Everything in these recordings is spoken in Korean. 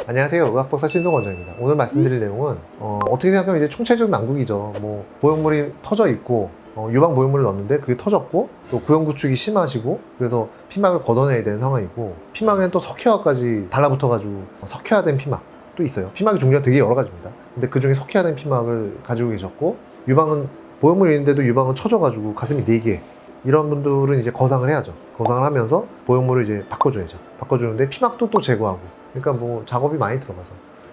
안녕하세요. 의학박사 신성원장입니다. 오늘 말씀드릴 내용은 어떻게 생각하면 이제 총체적 난국이죠. 뭐 보형물이 터져 있고 유방 보형물을 넣었는데 그게 터졌고 또 구형 구축이 심하시고 그래서 피막을 걷어내야 되는 상황이고 피막에는 또 석회화까지 달라붙어가지고 석회화된 피막도 있어요. 피막의 종류가 되게 여러 가지입니다. 근데 그 중에 석회화된 피막을 가지고 계셨고 유방은 보형물이 있는데도 유방은 쳐져가지고 가슴이 4개 이런 분들은 이제 거상을 해야죠. 거상을 하면서 보형물을 이제 바꿔줘야죠. 바꿔주는데 피막도 또 제거하고 그러니까 뭐 작업이 많이 들어가죠.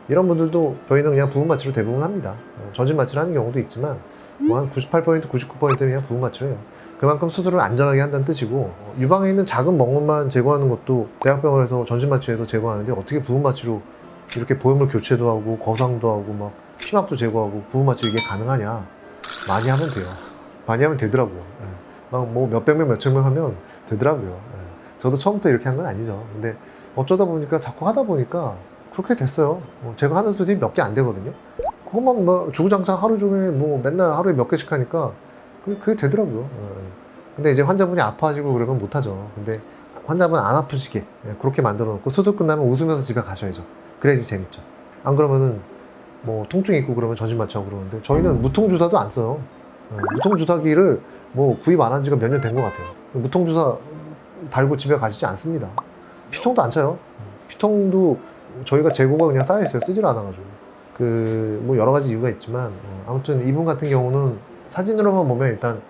이런 분들도 저희는 그냥 부분 마취로 대부분 합니다. 전신 마취를 하는 경우도 있지만 뭐 한 98%, 99%는 그냥 부분 마취를 해요. 그만큼 수술을 안전하게 한다는 뜻이고 유방에 있는 작은 멍울만 제거하는 것도 대학병원에서 전신 마취해서 제거하는데 어떻게 부분 마취로 이렇게 보형물 교체도 하고 거상도 하고 막 피막도 제거하고 부분 마취 이게 가능하냐? 많이 하면 돼요. 많이 하면 되더라고요. 막 뭐 몇백 명, 몇천 명 하면 되더라고요. 저도 처음부터 이렇게 한 건 아니죠. 근데 어쩌다 보니까 자꾸 하다 보니까 그렇게 됐어요. 제가 하는 수술이 몇 개 안 되거든요. 그것만 뭐 주구장창 하루 종일 뭐 맨날 하루에 몇 개씩 하니까 그게 되더라고요. 근데 이제 환자분이 아파하시고 그러면 못하죠. 근데 환자분 안 아프시게 그렇게 만들어 놓고 수술 끝나면 웃으면서 집에 가셔야죠. 그래야지 재밌죠. 안 그러면은 뭐 통증 있고 그러면 전신 마취하고 그러는데 저희는 무통주사도 안 써요. 무통주사기를 뭐 구입 안 한 지가 몇 년 된 것 같아요. 무통주사 달고 집에 가시지 않습니다. 피통도 안 쳐요. 피통도 저희가 재고가 그냥 쌓여있어요. 쓰질 않아가지고. 뭐 여러 가지 이유가 있지만, 아무튼 이분 같은 경우는 사진으로만 보면 일단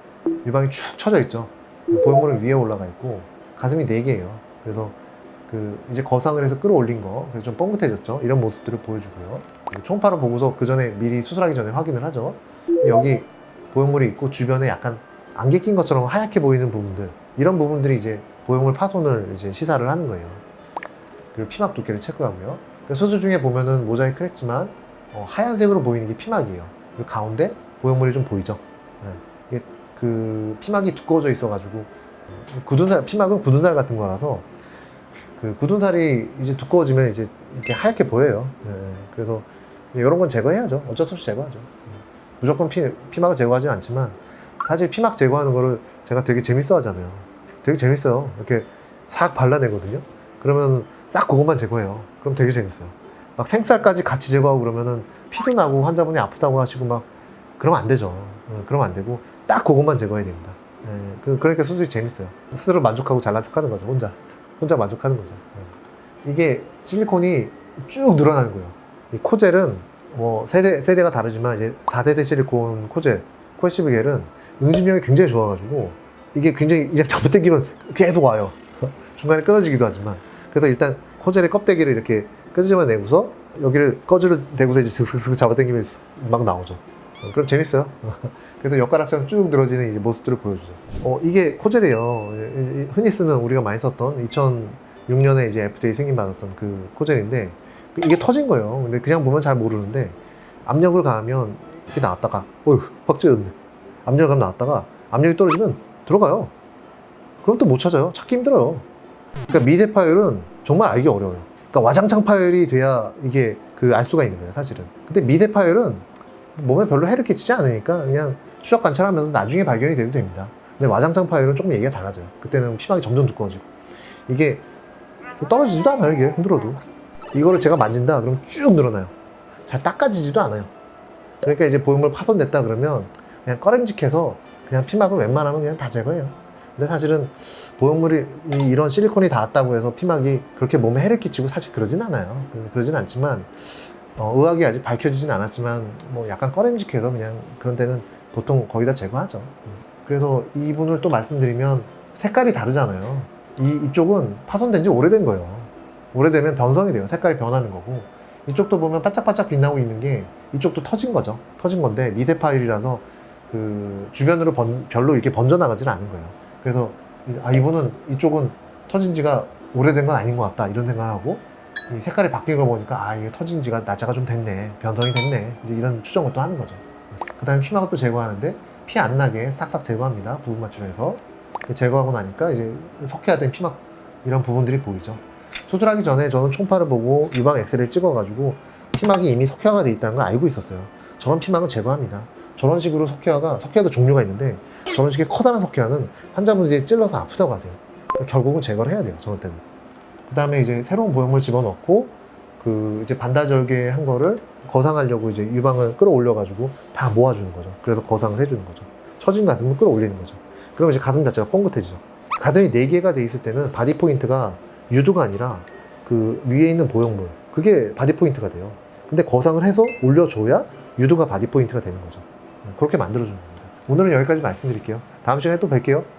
유방이 축 처져 있죠. 보형물은 위에 올라가 있고, 가슴이 4개예요. 그래서 이제 거상을 해서 끌어올린 거, 그래서 좀 뻥긋해졌죠. 이런 모습들을 보여주고요. 초음파로 보고서 그 전에 미리 수술하기 전에 확인을 하죠. 여기 보형물이 있고, 주변에 약간 안개 낀 것처럼 하얗게 보이는 부분들, 이런 부분들이 이제 보형물 파손을 이제 시사를 하는 거예요. 그리고 피막 두께를 체크하고요. 수술 중에 보면은 모자이크를 했지만 하얀색으로 보이는 게 피막이에요. 그리고 가운데 보형물이 좀 보이죠. 이게 피막이 두꺼워져 있어가지고 굳은살, 피막은 굳은살 같은 거라서 굳은살이 이제 두꺼워지면 이제 이렇게 하얗게 보여요. 그래서 이런 건 제거해야죠. 어쩔 수 없이 제거하죠. 무조건 피막을 제거하진 않지만 사실 피막 제거하는 거를 제가 되게 재밌어 하잖아요. 되게 재밌어요. 이렇게 싹 발라내거든요. 그러면 싹 그것만 제거해요. 그럼 되게 재밌어요. 막 생살까지 같이 제거하고 그러면은 피도 나고 환자분이 아프다고 하시고 막 그러면 안 되죠. 그러면 안 되고 딱 그것만 제거해야 됩니다. 그러니까 수술이 재밌어요. 스스로 만족하고 잘난 척하는 거죠. 혼자 만족하는 거죠. 이게 실리콘이 쭉 늘어나는 거예요. 이 코젤은 뭐 세대가 다르지만 이제 4세대 실리콘 코젤, 코에시브 겔은 응집력이 굉장히 좋아가지고 이게 굉장히 그냥 잡아당기면 계속 와요. 중간에 끊어지기도 하지만. 그래서 일단 코젤의 껍데기를 이렇게 끄집어 내고서 여기를 꺼즈를 대고서 이제 슥슥슥 잡아당기면 막 나오죠. 그럼 재밌어요. 그래서 엿가락처럼 쭉 늘어지는 이제 모습들을 보여주죠. 이게 코젤이에요. 흔히 쓰는 우리가 많이 썼던 2006년에 이제 FDA 승인받았던 그 코젤인데 이게 터진 거예요. 근데 그냥 보면 잘 모르는데 압력을 가하면 이렇게 나왔다가 어휴 확 찌렸네. 압력을 가면 나왔다가 압력이 떨어지면 들어가요. 그럼 또 못 찾아요. 찾기 힘들어요. 그러니까 미세 파열은 정말 알기 어려워요. 그러니까 와장창 파열이 돼야 이게 알 수가 있는 거예요, 사실은. 근데 미세 파열은 몸에 별로 해를 끼치지 않으니까 그냥 추적 관찰하면서 나중에 발견이 돼도 됩니다. 근데 와장창 파열은 조금 얘기가 달라져요. 그때는 피막이 점점 두꺼워지고 이게 떨어지지도 않아요. 이게 흔들어도 이거를 제가 만진다 그러면 쭉 늘어나요. 잘 닦아지지도 않아요. 그러니까 이제 보형물 파손됐다 그러면 그냥 꺼림직해서 그냥 피막을 웬만하면 그냥 다 제거해요. 근데 사실은 보형물이 이런 실리콘이 닿았다고 해서 피막이 그렇게 몸에 해를 끼치고 사실 그러진 않아요. 그러진 않지만 의학이 아직 밝혀지진 않았지만 뭐 약간 꺼림직해서 그냥 그런 데는 보통 거의 다 제거하죠. 그래서 이분을 또 말씀드리면 색깔이 다르잖아요. 이쪽은 파손된 지 오래된 거예요. 오래되면 변성이 돼요. 색깔이 변하는 거고 이쪽도 보면 반짝반짝 빛나고 있는 게 이쪽도 터진 거죠. 터진 건데 미세 파열이라서 주변으로 별로 이렇게 번져나가지는 않은 거예요. 그래서 이분은 이쪽은 터진 지가 오래된 건 아닌 것 같다 이런 생각을 하고 이 색깔이 바뀐 걸 보니까 이게 터진 지가 날짜가 좀 됐네, 변성이 됐네, 이제 이런 추정을 또 하는 거죠. 그 다음에 피막을 또 제거하는데 피 안 나게 싹싹 제거합니다. 부분 마취로 해서 제거하고 나니까 이제 석회화된 피막 이런 부분들이 보이죠. 수술하기 전에 저는 총파를 보고 유방 엑스레이를 찍어가지고 피막이 이미 석회화가 돼 있다는 걸 알고 있었어요. 저런 피막은 제거합니다. 저런 식으로 석회화도 종류가 있는데 저런 식의 커다란 석회화는 환자분들이 찔러서 아프다고 하세요. 결국은 제거를 해야 돼요. 저런 때는. 그 다음에 이제 새로운 보형물 집어넣고 그 이제 반다절개 한 거를 거상하려고 이제 유방을 끌어올려가지고 다 모아주는 거죠. 그래서 거상을 해주는 거죠. 처진 가슴을 끌어올리는 거죠. 그러면 이제 가슴 자체가 뻥긋해지죠. 가슴이 4개가 돼 있을 때는 바디 포인트가 유두가 아니라 그 위에 있는 보형물, 그게 바디 포인트가 돼요. 근데 거상을 해서 올려줘야 유두가 바디 포인트가 되는 거죠. 그렇게 만들어주는 겁니다. 오늘은 여기까지 말씀드릴게요. 다음 시간에 또 뵐게요.